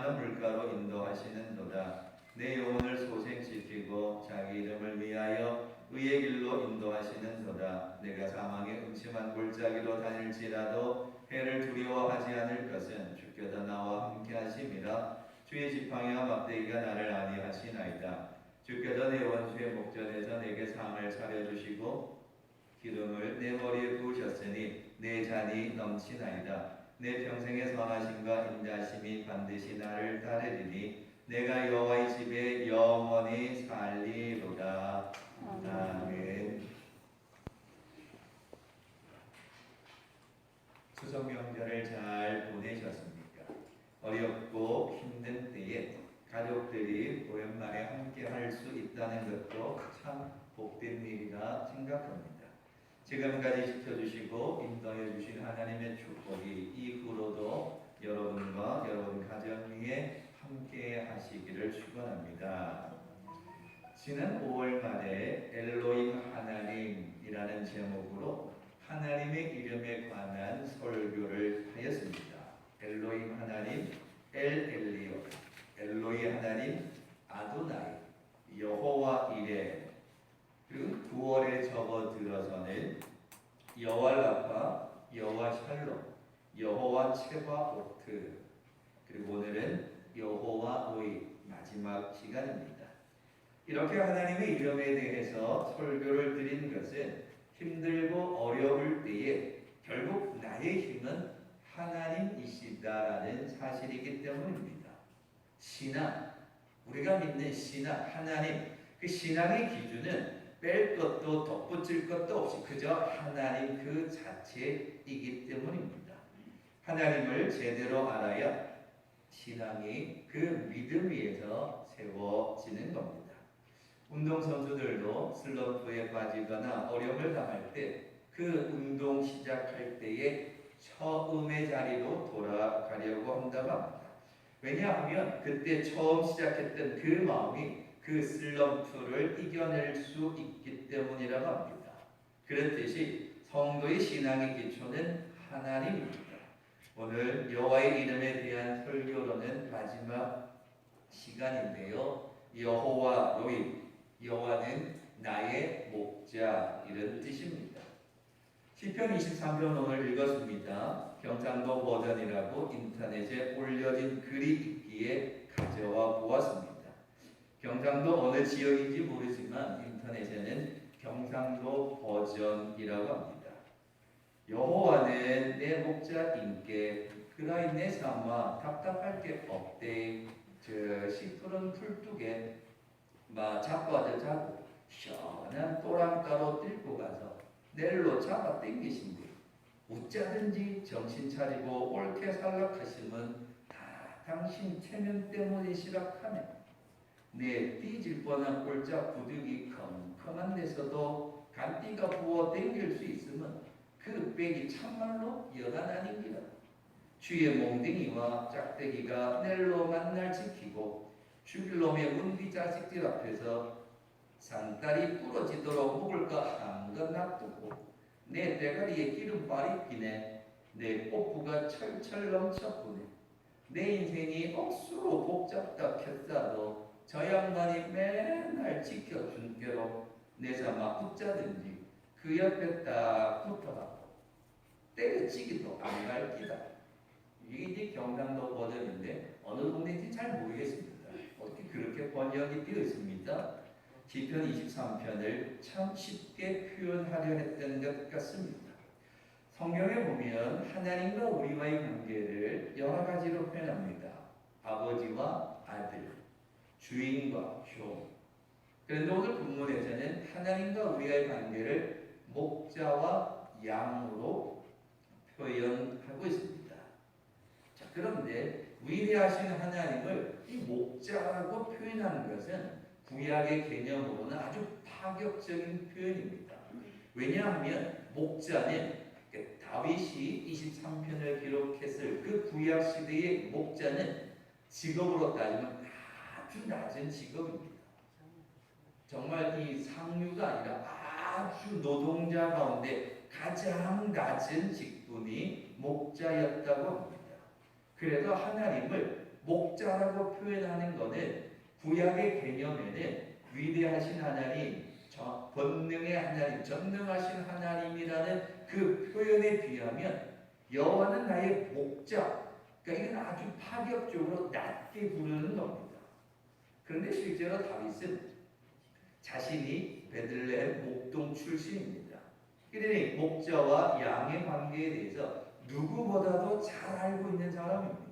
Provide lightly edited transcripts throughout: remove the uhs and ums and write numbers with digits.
많은 물가로 인도하시는도다. 내 영혼을 소생시키고 자기 이름을 위하여 의의 길로 인도하시는도다. 내가 사망의 음침한 골짜기로 다닐지라도 해를 두려워하지 않을 것은 주께서 나와 함께 하심이라. 주의 지팡이와 막대기가 나를 안위하시나이다. 주께서 내 원수의 목전에서 내게 상을 차려주시고 기름을 내 머리에 부으셨으니 내 잔이 넘치나이다. 내 평생의 선하심과 인자심이 반드시 나를 따르리니 내가 여호와의 집에 영원히 살리로다. 아멘. 추석 명절을 잘 보내셨습니까? 어렵고 힘든 때에 가족들이 오랜만에 함께 할 수 있다는 것도 참 복된 일이라 생각합니다. 지금까지 지켜주시고 인도해 주신 하나님의 축복이 이후로도 여러분과 여러분 가정 위에 함께 하시기를 축원합니다. 지난 5월 말에 엘로힘 하나님이라는 제목으로 하나님의 이름에 관한 설교를 하였습니다. 엘로힘 하나님 엘 엘리오, 엘로이 하나님 아도나이, 여호와 이레, 그리고 9월에 접어들어서는 여호와 라파, 여호와 샬롬, 여호와 체바오트, 그리고 오늘은 여호와 로이, 마지막 시간입니다. 이렇게 하나님의 이름에 대해서 설교를 드린 것은 힘들고 어려울 때에 결국 나의 힘은 하나님이시다라는 사실이기 때문입니다. 신앙, 우리가 믿는 신앙, 하나님, 그 신앙의 기준은 뺄 것도 덧붙일 것도 없이 그저 하나님 그 자체이기 때문입니다. 하나님을 제대로 알아야 신앙이 그 믿음 위에서 세워지는 겁니다. 운동선수들도 슬럼프에 빠지거나 어려움을 당할 때 그 운동 시작할 때에 처음의 자리로 돌아가려고 한다고 합니다. 왜냐하면 그때 처음 시작했던 그 마음이 그 슬럼프를 이겨낼 수 있기 때문이라고 합니다. 그렇듯이 성도의 신앙의 기초는 하나님입니다. 오늘 여호와의 이름에 대한 설교로는 마지막 시간인데요. 여호와 로이, 여호와는 나의 목자, 이런 뜻입니다. 시편 23편 오늘 읽었습니다. 경상도 버전이라고 인터넷에 올려진 글이 있기에 가져와 보았습니다. 경상도 어느 지역인지 모르지만 인터넷에는 경상도 버전이라고 합니다. 여호와는 내 목자인께 그라인 내 삼아 답답할 게 없대. 저 시푸른 풀뚝에 자빠져 자고 시원한 또랑가로 뜰고 가서 넬로 잡아 당기신대. 웃자든지 정신 차리고 옳게 살락하시면 다 당신 체면 때문이시락하네. 내 삐질 뻔한 꼴짝 부득이 컴컴한 데서도 간띠가 부어 당길 수 있으면 그 빽이 참말로 여간 아닙니다. 주의 몽둥이와 짝대기가 넬로 만날 지키고 죽일 놈의 운비 자식들 앞에서 상다리 부러지도록 목을 한껏 놔두고 내 대가리에 기름발이 끼네. 내 뽀프가 철철 넘쳐보네. 내 인생이 억수로 복잡다 켰다도 저 양반이 맨날 지켜준 게로 내 삼아 붙자든지 그 옆에 딱 붙어가고 때려치기도 안 갈 기다. 이게 경상도 버전인데 어느 동네인지 잘 모르겠습니다. 어떻게 그렇게 번역이 되어 있습니다. 시편 23편을 참 쉽게 표현하려 했던 것 같습니다. 성경에 보면 하나님과 우리와의 관계를 여러 가지로 표현합니다. 아버지와 아들, 주인과 종. 그런데 오늘 본문에서는 하나님과 우리와의 관계를 목자와 양으로 표현하고 있습니다. 자, 그런데 위대하신 하나님을 이 목자라고 표현하는 것은 구약의 개념으로는 아주 파격적인 표현입니다. 왜냐하면 목자는 다윗이 23편을 기록했을 그 구약 시대의 목자는 직업으로 따지면 아주 낮은 직업입니다. 정말 이 상류가 아니라 아주 노동자 가운데 가장 낮은 직분이 목자였다고 합니다. 그래서 하나님을 목자라고 표현하는 것은 구약의 개념에는 위대하신 하나님, 권능의 하나님, 전능하신 하나님이라는 그 표현에 비하면 여호와는 나의 목자. 그러니까 이건 아주 파격적으로 낮게 부르는 겁니다. 그런데 실제로 다윗은 자신이 베들레헴 목동 출신입니다. 그러니 목자와 양의 관계에 대해서 누구보다도 잘 알고 있는 사람입니다.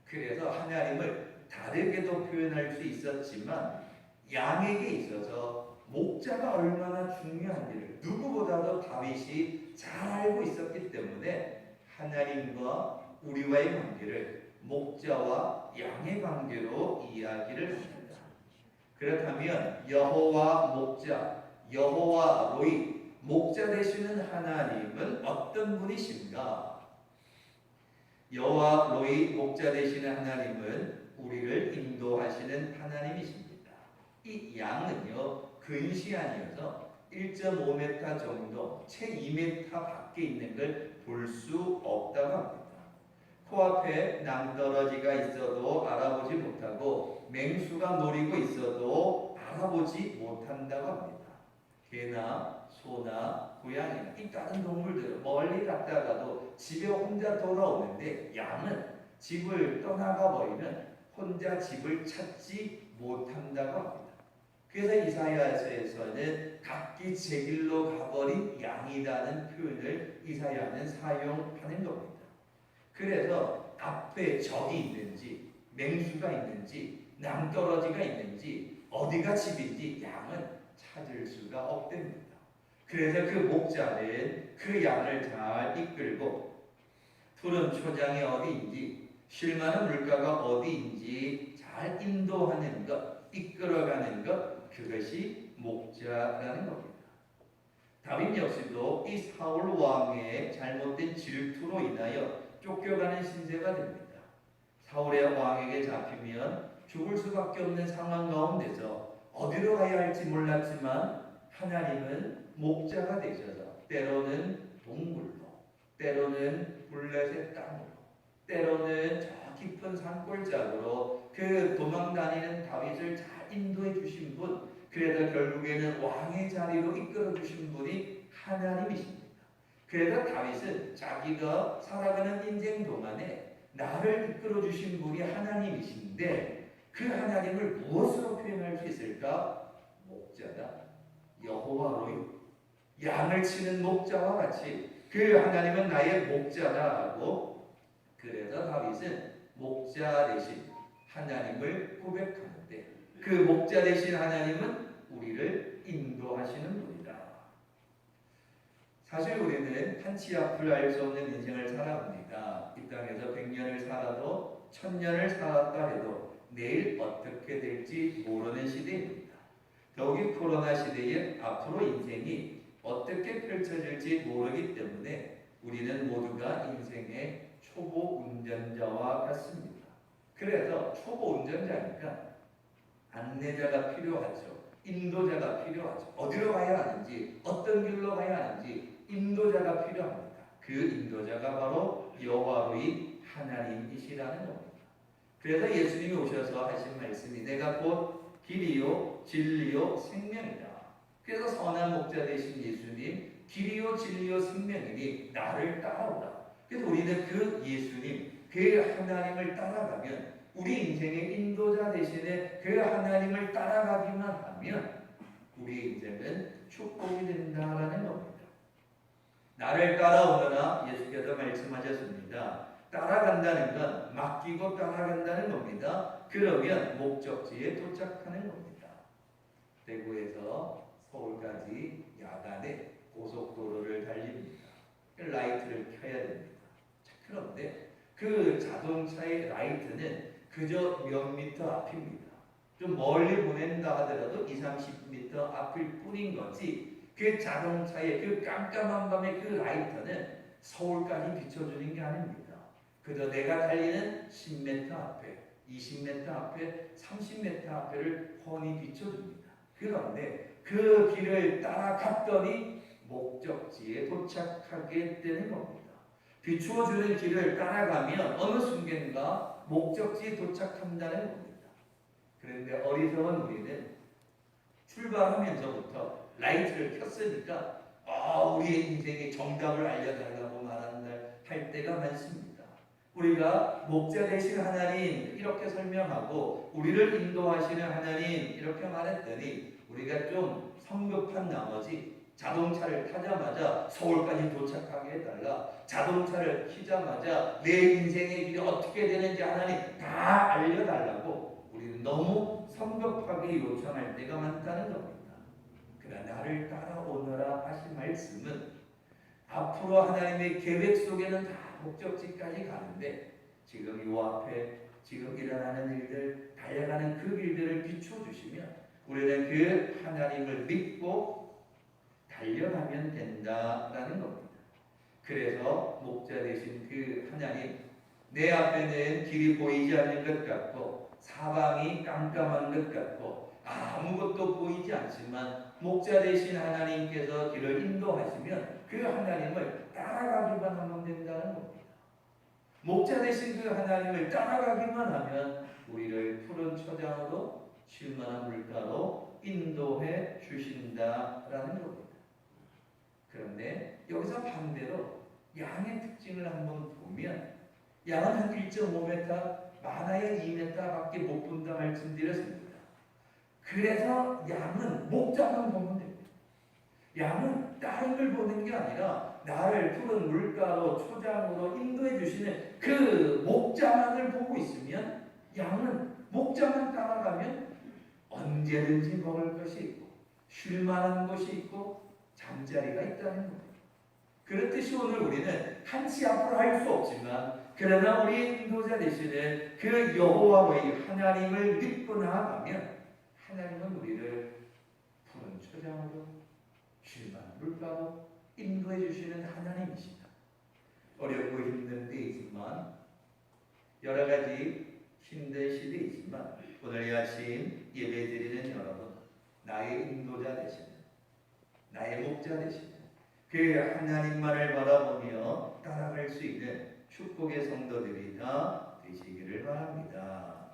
그래서 하나님을 다르게도 표현할 수 있었지만 양에게 있어서 목자가 얼마나 중요한지를 누구보다도 다윗이 잘 알고 있었기 때문에 하나님과 우리와의 관계를 목자와 양의 관계로 이야기를 합니다. 그렇다면 여호와 목자, 여호와 로이, 목자 되시는 하나님은 어떤 분이신가? 여호와 로이 목자 되시는 하나님은 우리를 인도하시는 하나님이십니다. 이 양은요 근시 아니어서 1.5m 정도, 채 2m 밖에 있는 걸 볼 수 없다고 합니다. 코앞에 낭떠러지가 있어도 알아보지 못하고 맹수가 노리고 있어도 알아보지 못한다고 합니다. 개나 소나 고양이나 이 다른 동물들은 멀리 갔다가도 집에 혼자 돌아오는데 양은 집을 떠나가 버리면 혼자 집을 찾지 못한다고 합니다. 그래서 이사야서에서는 각기 제 길로 가버린 양이라는 표현을 이사야는 사용하는 겁니다. 그래서 앞에 적이 있는지 맹수가 있는지 낭떠러지가 있는지 어디가 집인지 양은 찾을 수가 없답니다. 그래서 그 목자는 그 양을 잘 이끌고 푸른 초장이 어디인지 쉴 만한 물가가 어디인지 잘 인도하는 것, 이끌어가는 것, 그것이 목자라는 겁니다. 다윗 역시도 이 사울 왕의 잘못된 질투로 인하여 쫓겨가는 신세가 됩니다. 사울의 왕에게 잡히면 죽을 수밖에 없는 상황 가운데서 어디로 가야 할지 몰랐지만 하나님은 목자가 되셔서 때로는 동굴로, 때로는 블레셋 땅으로, 때로는 저 깊은 산골짜기로 그 도망다니는 다윗을 잘 인도해 주신 분, 그래서 결국에는 왕의 자리로 이끌어 주신 분이 하나님이십니다. 그래서 다윗은 자기가 살아가는 인생 동안에 나를 이끌어 주신 분이 하나님이신데 그 하나님을 무엇으로 표현할 수 있을까? 목자다. 여호와로이 양을 치는 목자와 같이 그 하나님은 나의 목자다라고. 그래서 다윗은 목자 대신 하나님을 고백하는데 그 목자 대신 하나님은 우리를 인도하시는 분이다. 사실 우리는 한치 앞을 알 수 없는 인생을 살아갑니다. 이 땅에서 100년을 살아도 1000년을 살았다 해도 내일 어떻게 될지 모르는 시대입니다. 더욱이 코로나 시대에 앞으로 인생이 어떻게 펼쳐질지 모르기 때문에 우리는 모두가 인생의 초보 운전자와 같습니다. 그래서 초보 운전자니까 안내자가 필요하죠. 인도자가 필요하죠. 어디로 가야 하는지, 어떤 길로 가야 하는지 인도자가 필요합니다. 그 인도자가 바로 여호와로이 하나님이시라는 겁니다. 그래서 예수님이 오셔서 하신 말씀이 내가 곧 길이요 진리요 생명이다. 그래서 선한 목자 되신 예수님, 길이요 진리요 생명이니 나를 따라오라. 그래서 우리는 그 예수님, 그 하나님을 따라가면 우리 인생의 인도자 대신에 그 하나님을 따라가기만 하면 우리 인생은 축복이 된다라는 겁니다. 나를 따라오너라 예수께서 말씀하셨습니다. 따라간다는 건 맡기고 따라간다는 겁니다. 그러면 목적지에 도착하는 겁니다. 대구에서 서울까지 야간에 고속도로를 달립니다. 라이트를 켜야 됩니다. 그런데 그 자동차의 라이트는 그저 몇 미터 앞입니다. 좀 멀리 보낸다 하더라도 20-30m 앞일 뿐인 거지 그 자동차의 그 깜깜한 밤의 그 라이터는 서울까지 비춰주는 게 아닙니다. 그저 내가 달리는 10m 앞에, 20m 앞에, 30m 앞에를 훤히 비춰줍니다. 그런데 그 길을 따라갔더니 목적지에 도착하게 되는 겁니다. 비추어주는 길을 따라가면 어느 순간인가 목적지에 도착한다는 겁니다. 그런데 어리석은 우리는 출발하면서부터 라이트를 켰으니까 우리의 인생의 정답을 알려달라고 할 때가 많습니다. 우리가 목자 되신 하나님 이렇게 설명하고 우리를 인도하시는 하나님 이렇게 말했더니 우리가 좀 성급한 나머지 자동차를 타자마자 서울까지 도착하게 해달라, 자동차를 키자마자 내 인생의 길이 어떻게 되는지 하나님 다 알려달라고 우리는 너무 성급하게 요청할 때가 많다는 겁니다. 그러나 나를 따라오너라 하신 말씀은 앞으로 하나님의 계획 속에는 다 목적지까지 가는데 지금 이 앞에 지금 일어나는 일들, 달려가는 그 길들을 비춰주시면 우리는 그 하나님을 믿고 달려가면 된다라는 겁니다. 그래서 목자 되신 그 하나님, 내 앞에는 길이 보이지 않는 것 같고 사방이 깜깜한 것 같고 아무것도 보이지 않지만 목자 되신 하나님께서 길을 인도하시면 그 하나님을 따라가기만 하면 된다는 겁니다. 목자 되신 그 하나님을 따라가기만 하면 우리를 푸른 초장으로 쉴만한 물가로 인도해 주신다라는 겁니다. 그런데 여기서 반대로 양의 특징을 한번 보면 양은 한 1.5m, 많아야 2m밖에 못 본다 말씀드렸습니다. 그래서 양은 목자만 보면 됩니다. 양은 다른 걸 보는 게 아니라 나를 푸른 물가로 초장으로 인도해 주시는 그 목자만을 보고 있으면 양은 목자만 따라가면 언제든지 먹을 것이 있고 쉴 만한 곳이 있고 잠자리가 있다는 겁니다. 그렇듯이 오늘 우리는 한치 앞으로 할 수 없지만 그러나 우리의 인도자 되시는 그 여호와의 하나님을 믿고 나아가면 하나님은 우리를 푸른 초장으로 쉴만한 물가로 인도해 주시는 하나님이시다. 어렵고 힘든 때이지만 여러 가지 힘든 시대이지만 오늘 이 아침 예배드리는 여러분, 나의 인도자 되시는, 나의 목자 되시는 그 하나님만을 바라보며 따라갈 수 있는 축복의 성도들이 다 되시기를 바랍니다.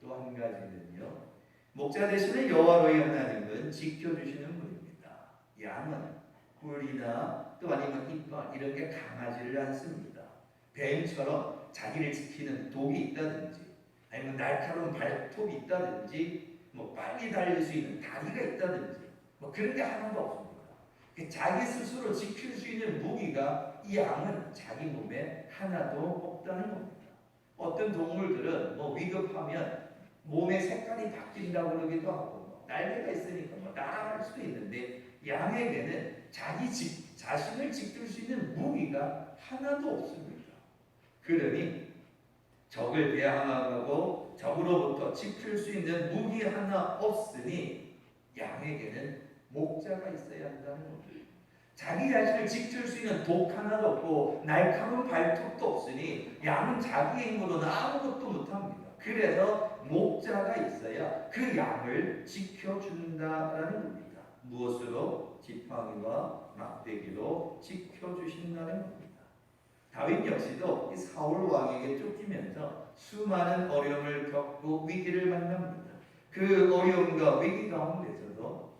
또 한 가지는요, 목자 되시는 여호와의 하나님은 지켜주시는 분입니다. 양은 뿔이나 또 아니면 이빨 이런 게 강하지를 않습니다. 뱀처럼 자기를 지키는 독이 있다든지 아니면 날카로운 발톱이 있다든지 빨리 달릴 수 있는 다리가 있다든지 그런 게 하나도 없습니다. 자기 스스로 지킬 수 있는 무기가 이 양은 자기 몸에 하나도 없다는 겁니다. 어떤 동물들은 위급하면 몸의 색깔이 바뀐다고 그러기도 하고 날개가 있으니까 날아갈 수도 있는데 양에게는 자신을 지킬 수 있는 무기가 하나도 없습니다. 그러니 적을 대항하고 적으로부터 지킬 수 있는 무기 하나 없으니 양에게는 목자가 있어야 한다는 겁니다. 자기 자신을 지킬 수 있는 독 하나도 없고 날카로운 발톱도 없으니 양은 자기의 힘으로는 아무것도 못합니다. 그래서 목자가 있어야 그 양을 지켜준다라는 겁니다. 무엇으로? 지팡이와 막대기로 지켜주신다는 겁니다. 다윗 역시도 이 사울 왕에게 쫓기면서 수많은 어려움을 겪고 위기를 만납니다. 그 어려움과 위기 가운데서도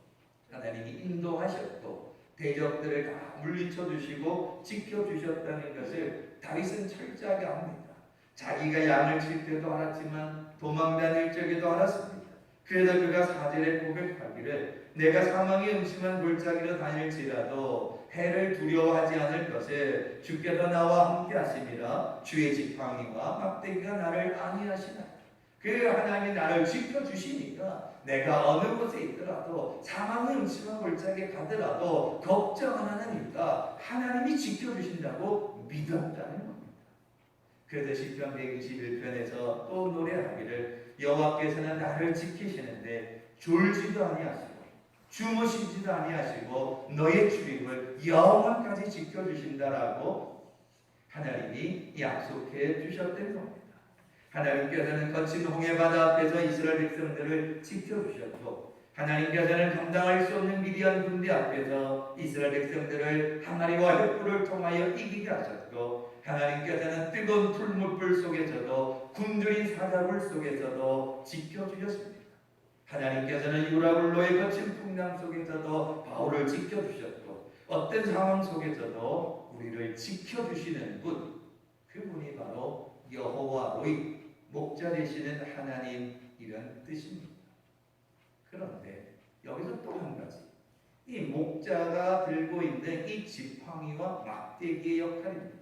하나님이 인도하셨고 대적들을 다 물리쳐 주시고 지켜주셨다는 것을 다윗은 철저하게 압니다. 자기가 양을 칠 때도 알았지만 도망 다닐 적에도 알았습니다. 그래서 그가 4절에 고백하기를 내가 사망의 음침한 골짜기로 다닐지라도 해를 두려워하지 않을 것을 주께서 나와 함께 하심이라 주의 지팡이와 막대기가 나를 안위하시나이다. 그 하나님이 나를 지켜주시니까 내가 어느 곳에 있더라도 사망의 음침한 골짜기에 가더라도 걱정 안 하는 이유가 하나님이 지켜주신다고 믿었다는 겁니다. 그래서 시편 121편에서 또 노래하기를 여호와께서는 나를 지키시는데 졸지도 아니하시고 주무시지도 아니하시고 너의 출입을 영원까지 지켜주신다라고 하나님이 약속해 주셨던 겁니다. 하나님께서는 거친 홍해바다 앞에서 이스라엘 백성들을 지켜주셨고 하나님께서는 감당할 수 없는 미디안 군대 앞에서 이스라엘 백성들을 항아리와 횃불을 통하여 이기게 하셨고 하나님께서는 뜨거운 풀무불 속에서도 굶주린 사자굴 속에서도 지켜주셨습니다. 하나님께서는 유라굴로의 거친 풍랑 속에서도 바울을 지켜주셨고 어떤 상황 속에서도 우리를 지켜주시는 분, 그분이 바로 여호와 로이, 목자 되시는 하나님, 이런 뜻입니다. 그런데 여기서 또 한 가지, 이 목자가 들고 있는 이 지팡이와 막대기의 역할입니다.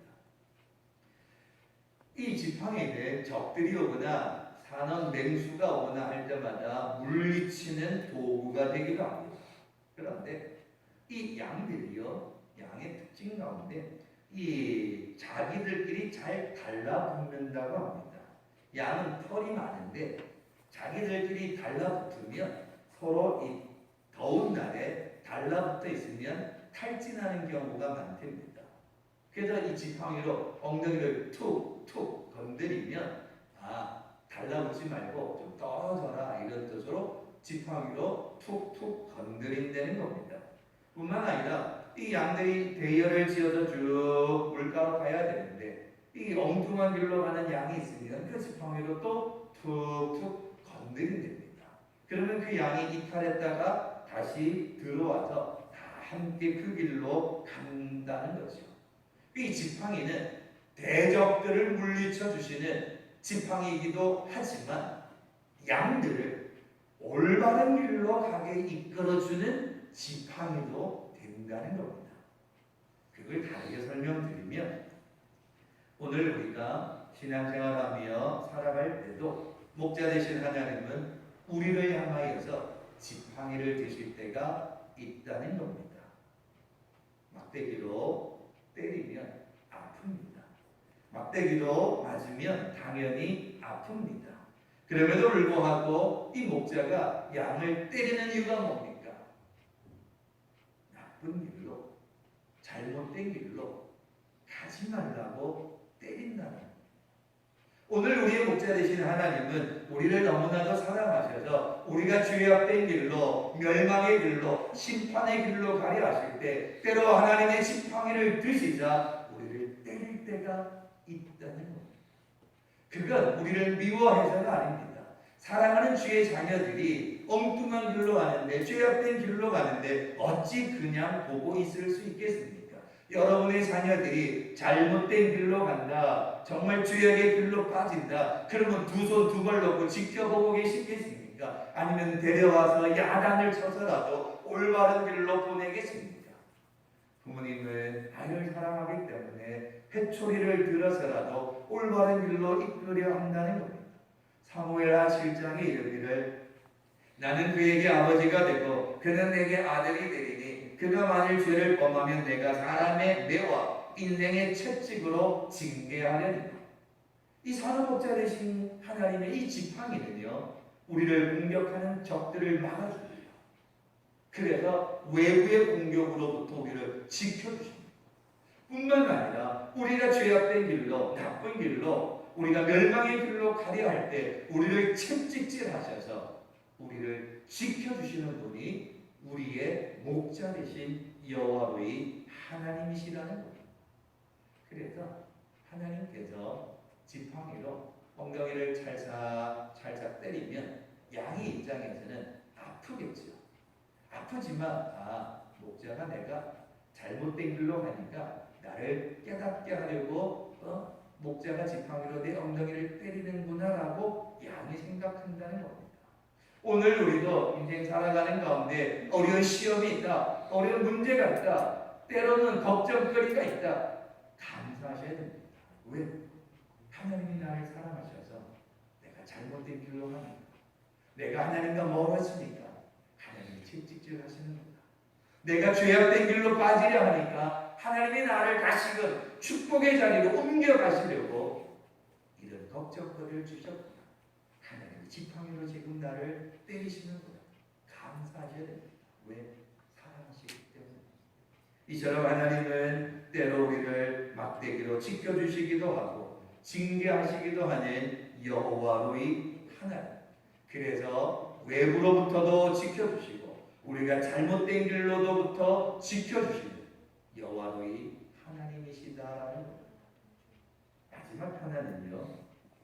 이 지팡이는 적들이 오거나 산원 맹수가 오거나 할 때마다 물리치는 도구가 되기도 합니다. 그런데 이 양들이요, 양의 특징 가운데 이 자기들끼리 잘 달라붙는다고 합니다. 양은 털이 많은데 자기들끼리 달라붙으면 서로 이 더운 날에 달라붙어 있으면 탈진하는 경우가 많답니다. 그래서 이 지팡이로 엉덩이를 툭툭 건드리면 달라붙지 말고 좀 떨어져라, 이런 뜻으로 지팡이로 툭툭 건드린다는 겁니다. 뿐만 아니라 이 양들이 대열을 지어서 쭉 물가로 가야 되는데 이 엉뚱한 길로 가는 양이 있으면 그 지팡이로 또 툭툭 건드린답니다. 그러면 그 양이 이탈했다가 다시 들어와서 다 함께 그 길로 간다는 거죠. 이 지팡이는 대적들을 물리쳐 주시는 지팡이이기도 하지만 양들을 올바른 길로 가게 이끌어주는 지팡이도 된다는 겁니다. 그걸 다르게 설명드리면, 오늘 우리가 신앙생활하며 살아갈 때도 목자 되신 하나님은 우리를 향하여서 지팡이를 드실 때가 있다는 겁니다. 막대기로 때리면 아픕니다. 막대기로 맞으면 당연히 아픕니다. 그럼에도 불구하고 이 목자가 양을 때리는 이유가 뭡니까? 나쁜 길로, 잘못된 길로 가지 말라고 때린다는 겁니다. 오늘 우리의 목자 되신 하나님은 우리를 너무나도 사랑하셔서 우리가 죄악된 길로, 멸망의 길로, 심판의 길로 가려 하실 때 때로 하나님의 지팡이를 드시자 우리를 때릴 때가 있다는 겁니다. 그건 우리를 미워해서가 아닙니다. 사랑하는 주의 자녀들이 엉뚱한 길로 가는데, 죄악된 길로 가는데 어찌 그냥 보고 있을 수 있겠습니까? 여러분의 자녀들이 잘못된 길로 간다, 정말 죄악의 길로 빠진다, 그러면 두 손 두 발 놓고 지켜보고 계시겠습니까? 아니면 데려와서 야단을 쳐서라도 올바른 길로 보내겠습니까? 부모님은 아이를 사랑하기 때문에 회초리를 들어서라도 올바른 길로 이끌려 한다는 겁니다. 사무엘하 7장에 이르기를 나는 그에게 아버지가 되고 그는 내게 아들이 되리니 그가 만일 죄를 범하면 내가 사람의 매와 인생의 채찍으로 징계하려니. 이 산업목자 되신 하나님의 이 지팡이는요, 우리를 공격하는 적들을 막아줍니다. 그래서 외부의 공격으로부터 우리를 지켜주십니다. 뿐만 아니라 우리가 죄악된 길로, 나쁜 길로, 우리가 멸망의 길로 가려 할 때 우리를 채찍질하셔서 우리를 지켜주시는 분이 우리의 목자 되신 여호와의 하나님이시라는 겁니다. 그래서 하나님께서 지팡이로 엉덩이를 찰싹 때리면 양의 입장에서는 아프겠죠. 아프지만 목자가 내가 잘못된 길로 가니까 나를 깨닫게 하려고 목자가 지팡이로 내 엉덩이를 때리는구나라고 양이 생각한다는 겁니다. 오늘 우리도 인생 살아가는 가운데 어려운 시험이 있다, 어려운 문제가 있다, 때로는 걱정거리가 있다, 감사하셔야 됩니다. 왜? 하나님이 나를 사랑하셔서 내가 잘못된 길로 가니까, 내가 하나님과 멀어지니까 하나님이 채찍질하시는 겁니다. 내가 죄악된 길로 빠지려 하니까 하나님이 나를 다시금 축복의 자리로 옮겨가시려고 이런 걱정거리를 주셨구나. 하나님이 지팡이로 지금 나를 때리시는구나. 감사하셔야 됩니다. 왜? 사랑하시기 때문에. 이처럼 하나님은 때로 우리를 막대기로 지켜주시기도 하고 징계하시기도 하는 여호와의 하나님. 그래서 외부로부터도 지켜주시고 우리가 잘못된 길로부터 지켜주시는 여호와의 하나님이시다라는 겁니다. 마지막 하나는요.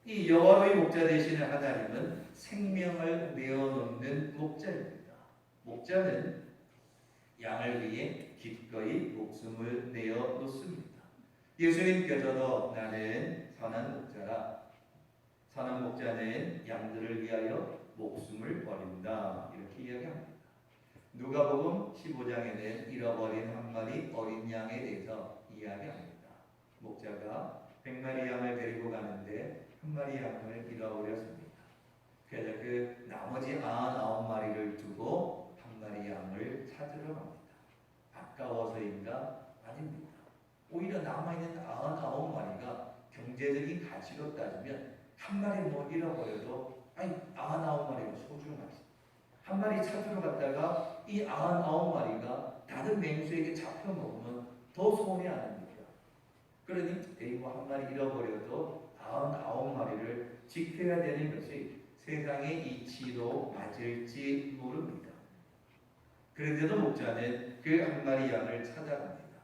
이 여호와의 목자 되시는 하나님은 생명을 내어놓는 목자입니다. 목자는 양을 위해 기꺼이 목숨을 내어놓습니다. 예수님께서도 나는 선한 목자라. 선한 목자는 양들을 위하여 목숨을 버린다. 이렇게 이야기합니다. 누가복음 15장에는 잃어버린 한 마리 어린 양에 대해서 이야기합니다. 목자가 100마리 양을 데리고 가는데 한 마리 양을 잃어버렸습니다. 그래서 그 나머지 99마리를 두고 한 마리 양을 찾으러 갑니다. 아까워서인가? 아닙니다. 오히려 남아있는 99마리가 경제적인 가치로 따지면 한 마리 뭐 잃어버려도 99마리가 소중하지. 한 마리 찾으러 갔다가 이 99마리가 다른 맹수에게 잡혀 먹으면 더 손해 아닙니까? 그러니 한 마리 잃어버려도 99마리를 지켜야 되는 것이 세상의 이치로 맞을지 모릅니다. 그런데도 목자는 그 한 마리 양을 찾아갑니다.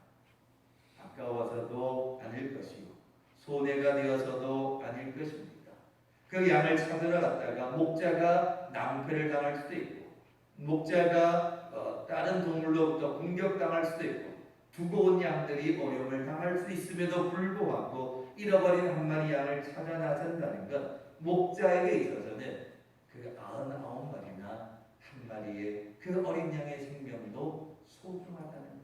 아까워서도 아닐 것이고 손해가 되어서도 아닐 것입니다. 그 양을 찾으러 갔다가 목자가 낭패를 당할 수도 있고 목자가 다른 동물로부터 공격당할 수도 있고 두고 온 양들이 어려움을 당할 수 있음에도 불구하고 잃어버린 한 마리 양을 찾아 나선다는 것, 목자에게 있어서는 그 99마리나 한 마리의 그 어린 양의 생명도 소중하다는 것.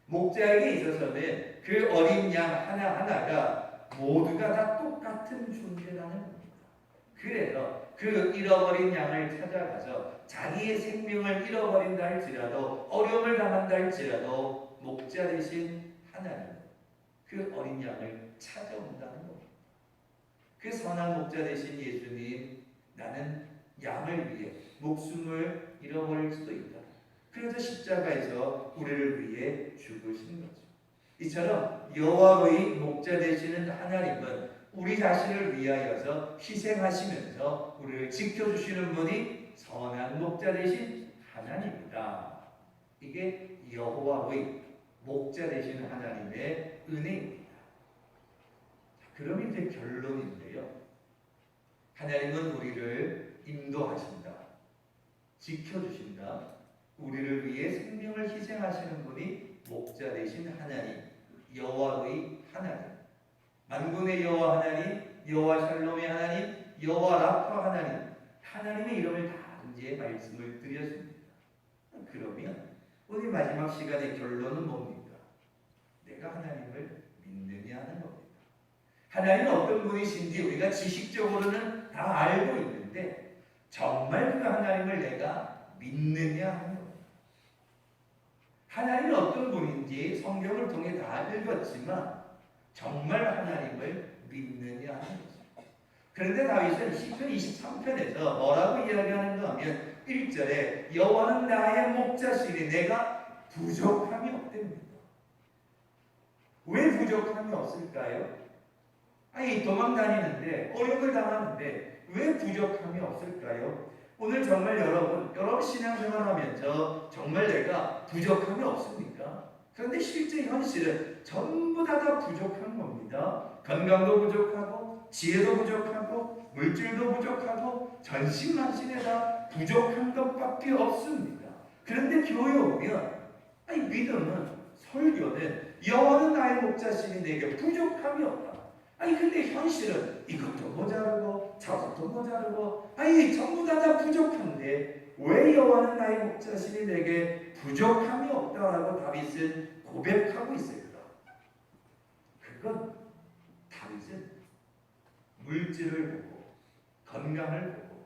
목자에게 있어서는 그 어린 양 하나하나가 모두가 다 똑같은 존재라는 겁니다. 그래서 그 잃어버린 양을 찾아가서 자기의 생명을 잃어버린다 할지라도 어려움을 당한다 할지라도 목자 되신 하나님 그 어린 양을 찾아온다는 겁니다. 그 선한 목자 되신 예수님, 나는 양을 위해 목숨을 잃어버릴 수도 있다. 그래서 십자가에서 우리를 위해 죽으신 거죠. 이처럼 여호와의 목자 되시는 하나님은 우리 자신을 위하여서 희생하시면서 우리를 지켜주시는 분이 선한 목자 되신 하나님이다. 이게 여호와의 목자 되시는 하나님의 은혜입니다. 그럼 이제 결론인데요. 하나님은 우리를 인도하신다. 지켜주신다. 우리를 위해 생명을 희생하시는 분이 목자 되신 하나님, 여호와의 하나님. 만군의 여호와 하나님, 여호와 샬롬의 하나님, 여호와 라파 하나님, 하나님의 이름을 다 이제 말씀을 드렸습니다. 그러면 오늘 마지막 시간의 결론은 뭡니까? 내가 하나님을 믿느냐 하는 겁니다. 하나님은 어떤 분이신지 우리가 지식적으로는 다 알고 있는데 정말 그 하나님을 내가 믿느냐 하는 겁니다. 하나님은 어떤 분인지 성경을 통해 다 읽었지만 정말 하나님을 믿느냐 하는 것입니다. 그런데 다윗은 시편 23편에서 뭐라고 이야기하는가 하면 1절에 여호와는 나의 목자시니 내가 부족함이 없답니다. 왜 부족함이 없을까요? 도망다니는데 어려움을 당하는데 왜 부족함이 없을까요? 오늘 정말 여러분 신앙생활하면서 정말 내가 부족함이 없습니까? 그런데 실제 현실은 전부 다 부족한 겁니다. 건강도 부족하고 지혜도 부족하고 물질도 부족하고 전신만신에 다 부족한 것밖에 없습니다. 그런데 교회 오면 믿음은 설교는 여호와는 나의 목자시니 내게 부족함이 없다. 근데 현실은 이것도 모자르고 저것도 모자르고 전부 다 부족한데 왜 여호와는 나의 목자시니 내게 부족함이 없다라고 다윗은 고백하고 있을까? 그건 다윗은 물질을 보고 건강을 보고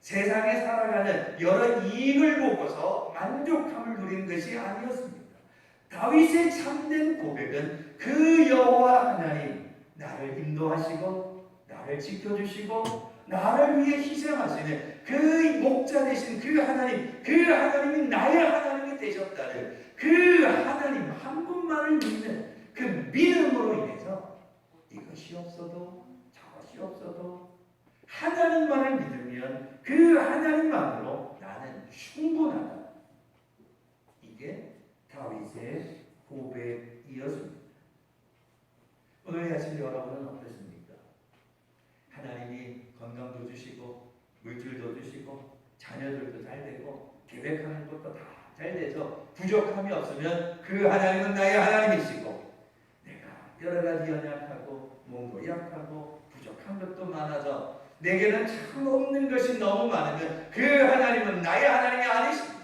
세상에 살아가는 여러 이익을 보고서 만족함을 누린 것이 아니었습니다. 다윗의 참된 고백은 그 여호와 하나님 나를 인도하시고 나를 지켜주시고 나를 위해 희생하시는 그 목자 되신 그 하나님이 나의 하나님이 되셨다는 그 하나님 한 분만을 믿는 그 믿음으로 인해서 이것이 없어도 저것이 없어도 하나님만을 믿으면 그 하나님만으로 나는 충분하다. 이게 다윗의 고백이었습니다. 오늘 아침 여러분은 어떻습니까? 하나님이 건강도 주시고 물질도 주시고 자녀들도 잘 되고 계획하는 것도 다 잘 되죠. 부족함이 없으면 그 하나님은 나의 하나님이시고, 내가 여러 가지 연약하고 몸도 약하고 부족한 것도 많아져 내게는 참 없는 것이 너무 많으면 그 하나님은 나의 하나님이 아니십니다.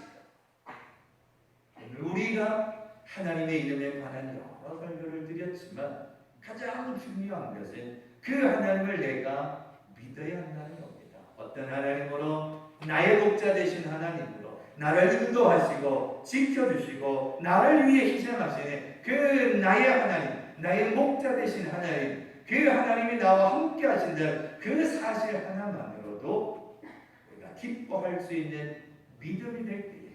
오늘 우리가 하나님의 이름에 관한 여러 설교를 드렸지만 가장 중요한 것은 그 하나님을 내가 믿어야 한다는 겁니다. 어떤 하나님으로? 나의 목자 되신 하나님으로 나를 인도하시고 지켜주시고 나를 위해 희생하시는 그 나의 하나님, 나의 목자 되신 하나님, 그 하나님이 나와 함께 하신다는 그 사실 하나만으로도 우리가 기뻐할 수 있는 믿음이 될 때에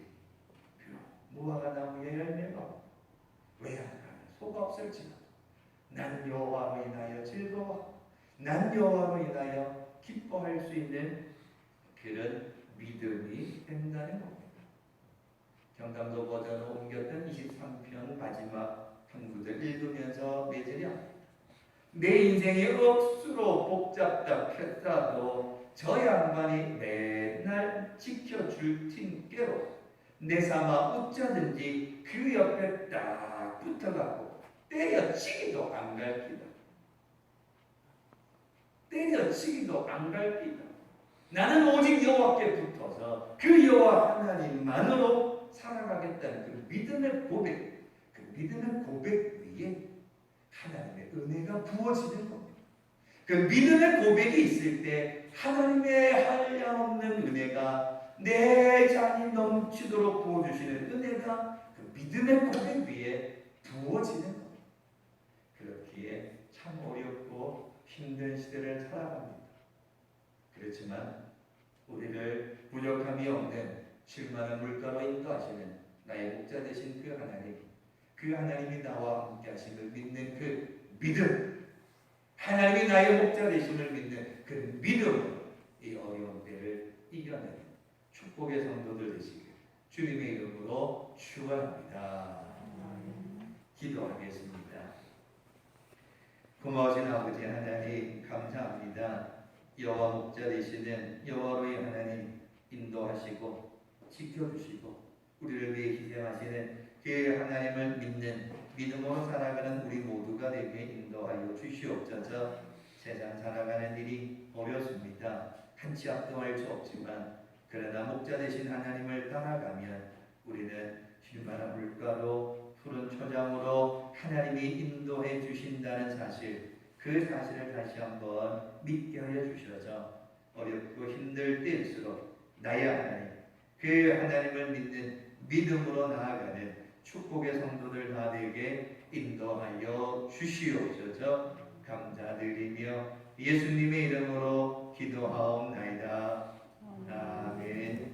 그 무화과 나무의 열매가 외양간에 속 없을지라도 난 여호와로 인하여 즐거워, 난 여호와로 인하여 기뻐할 수 있는 그런 믿음이 된다는 겁니다. 경상도 버전으로 옮겼던 23편 마지막 한 구절 읽으면서 맺으려, 내 인생이 억수로 복잡하다도 저 양반이 맨날 지켜줄 팀께로 내 삼아 웃자든지 그 옆에 딱 붙어가고 때려치기도 안 갈기다. 때려치기도 안 갈기다. 나는 오직 여호와께 붙어서 그 여호와 하나님만으로 살아가겠다는 그 믿음의 고백, 그 믿음의 고백 위에 하나님의 은혜가 부어지는 겁니다. 그 믿음의 고백이 있을 때 하나님의 한량없는 은혜가 내 잔이 넘치도록 부어주시는 은혜가 그 믿음의 고백 위에 부어지는 겁니다. 그렇기에 참 어렵고 힘든 시대를 살아갑니다. 그렇지만 우리를 부족함이 없는 실만한 물가로 인도하시는 나의 목자 되신 그 하나님, 그 하나님이 나와 함께 하심을 믿는 그 믿음, 하나님이 나의 목자 되심을 믿는 그 믿음으로 이 어려운 때를 이겨내는 축복의 성도들 되시길 주님의 이름으로 축원합니다. 기도하겠습니다. 고마우신 아버지 하나님 감사합니다. 여호와 목자 되시는 여호와로의 하나님 인도하시고 지켜주시고 우리를 위해 희생하시는 그 하나님을 믿는 믿음으로 살아가는 우리 모두가 되게 인도하여 주시옵소서. 세상 살아가는 일이 어렵습니다. 한치 앞도 할 수 없지만 그러나 목자 되신 하나님을 따라가면 우리는 쉴만한 물가로 푸른 초장으로 하나님이 인도해 주신다는 사실, 그 사실을 다시 한번 믿게 하여 주셔서 어렵고 힘들 때일수록 나의 하나님, 그 하나님을 믿는 믿음으로 나아가는 축복의 성도들 다 되게 인도하여 주시옵소서. 감사드리며 예수님의 이름으로 기도하옵나이다. 아멘.